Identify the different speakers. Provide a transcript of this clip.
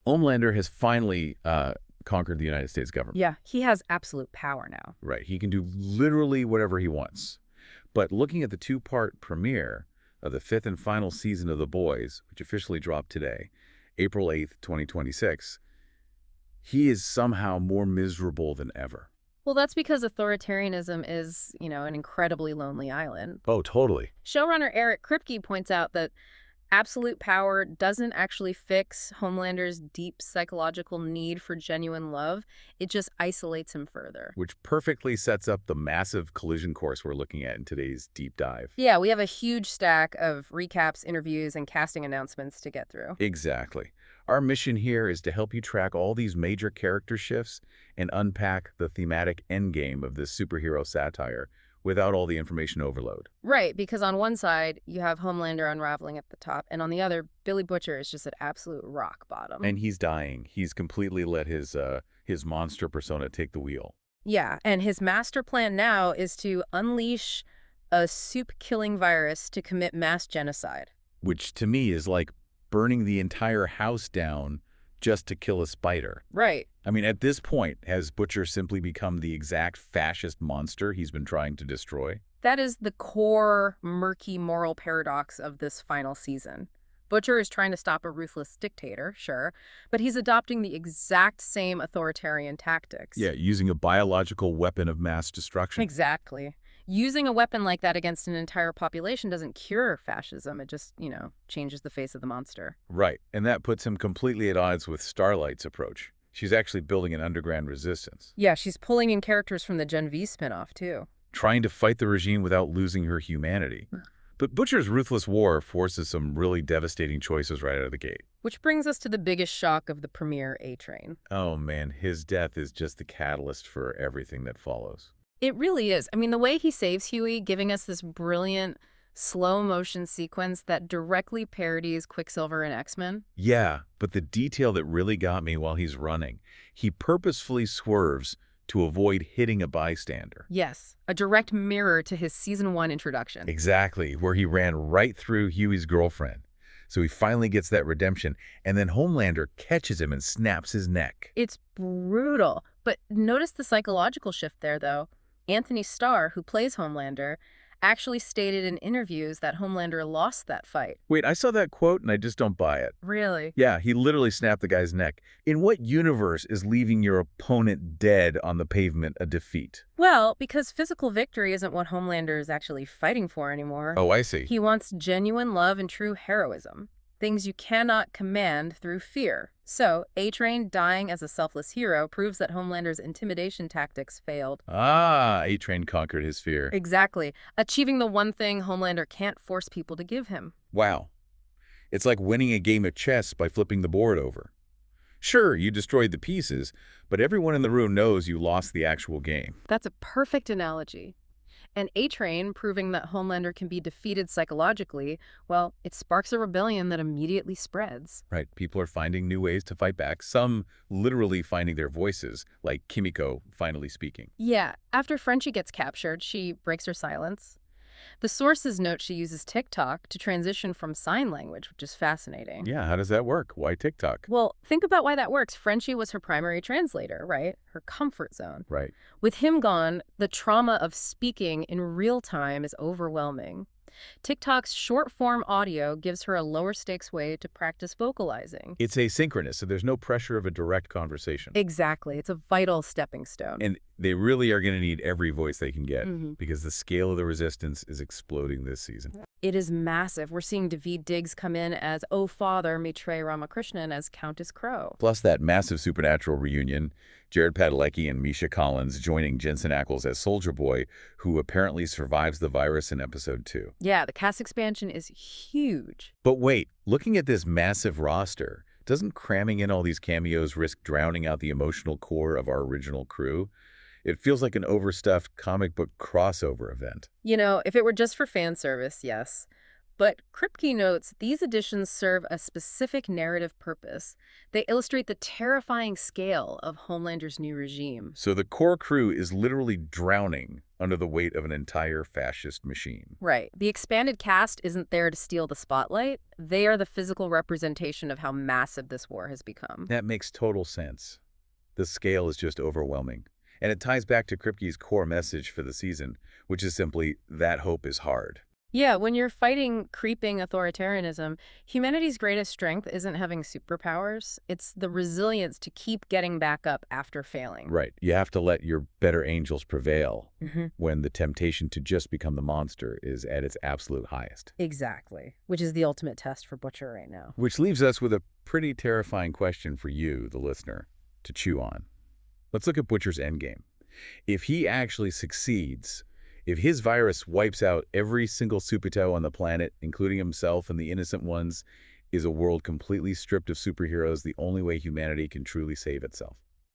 Speaker 1: Homelander has finally conquered the United States government.
Speaker 2: Yeah, he has absolute power now.
Speaker 1: Right. He can do literally whatever he wants. But looking at the two-part premiere of the 5th and final season of The Boys, which officially dropped today, April 8th, 2026, he is somehow more miserable than ever.
Speaker 2: Well, that's because authoritarianism is, an incredibly lonely island.
Speaker 1: Oh, totally.
Speaker 2: Showrunner Eric Kripke points out that absolute power doesn't actually fix Homelander's deep psychological need for genuine love. It just isolates him further.
Speaker 1: Which perfectly sets up the massive collision course we're looking at in today's deep dive.
Speaker 2: Yeah, we have a huge stack of recaps, interviews, and casting announcements to get through.
Speaker 1: Exactly. Our mission here is to help you track all these major character shifts and unpack the thematic endgame of this superhero satire without all the information overload.
Speaker 2: Right, because on one side, you have Homelander unraveling at the top, and on the other, Billy Butcher is just at absolute rock bottom.
Speaker 1: And he's dying. He's completely let his monster persona take the wheel.
Speaker 2: Yeah, and his master plan now is to unleash a soup-killing virus to commit mass genocide.
Speaker 1: Which to me is like burning the entire house down just to kill a spider.
Speaker 2: Right.
Speaker 1: I mean, at this point, has Butcher simply become the exact fascist monster he's been trying to destroy?
Speaker 2: That is the core, murky moral paradox of this final season. Butcher is trying to stop a ruthless dictator, sure, but he's adopting the exact same authoritarian tactics.
Speaker 1: Yeah, using a biological weapon of mass destruction.
Speaker 2: Exactly. Using a weapon like that against an entire population doesn't cure fascism. It just, changes the face of the monster.
Speaker 1: Right, and that puts him completely at odds with Starlight's approach. She's actually building an underground resistance.
Speaker 2: Yeah, she's pulling in characters from the Gen V spinoff, too.
Speaker 1: Trying to fight the regime without losing her humanity. But Butcher's ruthless war forces some really devastating choices right out of the gate.
Speaker 2: Which brings us to the biggest shock of the premiere, A-Train.
Speaker 1: Oh man, his death is just the catalyst for everything that follows.
Speaker 2: It really is. I mean, the way he saves Huey, giving us this brilliant slow-motion sequence that directly parodies Quicksilver and X-Men.
Speaker 1: Yeah, but the detail that really got me while he's running, he purposefully swerves to avoid hitting a bystander.
Speaker 2: Yes, a direct mirror to his Season 1 introduction.
Speaker 1: Exactly, where he ran right through Huey's girlfriend. So he finally gets that redemption, and then Homelander catches him and snaps his neck.
Speaker 2: It's brutal. But notice the psychological shift there, though. Anthony Starr, who plays Homelander, actually stated in interviews that Homelander lost that fight.
Speaker 1: Wait, I saw that quote and I just don't buy it.
Speaker 2: Really?
Speaker 1: Yeah, he literally snapped the guy's neck. In what universe is leaving your opponent dead on the pavement a defeat?
Speaker 2: Well, because physical victory isn't what Homelander is actually fighting for anymore.
Speaker 1: Oh, I see.
Speaker 2: He wants genuine love and true heroism. Things you cannot command through fear. So, A-Train dying as a selfless hero proves that Homelander's intimidation tactics failed.
Speaker 1: Ah, A-Train conquered his fear.
Speaker 2: Exactly. Achieving the one thing Homelander can't force people to give him.
Speaker 1: Wow. It's like winning a game of chess by flipping the board over. Sure, you destroyed the pieces, but everyone in the room knows you lost the actual game.
Speaker 2: That's a perfect analogy. And A-Train proving that Homelander can be defeated psychologically, well, it sparks a rebellion that immediately spreads.
Speaker 1: Right, people are finding new ways to fight back, some literally finding their voices, like Kimiko finally speaking.
Speaker 2: Yeah, after Frenchie gets captured, she breaks her silence. The sources note she uses TikTok to transition from sign language, which is fascinating.
Speaker 1: Yeah, how does that work? Why TikTok?
Speaker 2: Well, think about why that works. Frenchie was her primary translator, right? Her comfort zone.
Speaker 1: Right.
Speaker 2: With him gone, the trauma of speaking in real time is overwhelming. TikTok's short-form audio gives her a lower-stakes way to practice vocalizing.
Speaker 1: It's asynchronous, so there's no pressure of a direct conversation.
Speaker 2: Exactly. It's a vital stepping stone.
Speaker 1: And they really are going to need every voice they can get because the scale of the resistance is exploding this season.
Speaker 2: It is massive. We're seeing Daveed Diggs come in as Oh Father, Maitreyi Ramakrishnan as Countess Crow.
Speaker 1: Plus that massive supernatural reunion, Jared Padalecki and Misha Collins joining Jensen Ackles as Soldier Boy, who apparently survives the virus in episode 2.
Speaker 2: Yeah, the cast expansion is huge.
Speaker 1: But wait, looking at this massive roster, doesn't cramming in all these cameos risk drowning out the emotional core of our original crew? It feels like an overstuffed comic book crossover event.
Speaker 2: You know, if it were just for fan service, yes. But Kripke notes these additions serve a specific narrative purpose. They illustrate the terrifying scale of Homelander's new regime.
Speaker 1: So the core crew is literally drowning under the weight of an entire fascist machine.
Speaker 2: Right. The expanded cast isn't there to steal the spotlight. They are the physical representation of how massive this war has become.
Speaker 1: That makes total sense. The scale is just overwhelming. And it ties back to Kripke's core message for the season, which is simply that hope is hard.
Speaker 2: Yeah, when you're fighting creeping authoritarianism, humanity's greatest strength isn't having superpowers. It's the resilience to keep getting back up after failing.
Speaker 1: Right. You have to let your better angels prevail
Speaker 2: Hmm.
Speaker 1: when the temptation to just become the monster is at its absolute highest.
Speaker 2: Exactly. Which is the ultimate test for Butcher right now.
Speaker 1: Which leaves us with a pretty terrifying question for you, the listener, to chew on. Let's look at Butcher's endgame. If he actually succeeds, if his virus wipes out every single Supito on the planet, including himself and the innocent ones, is a world completely stripped of superheroes the only way humanity can truly save itself?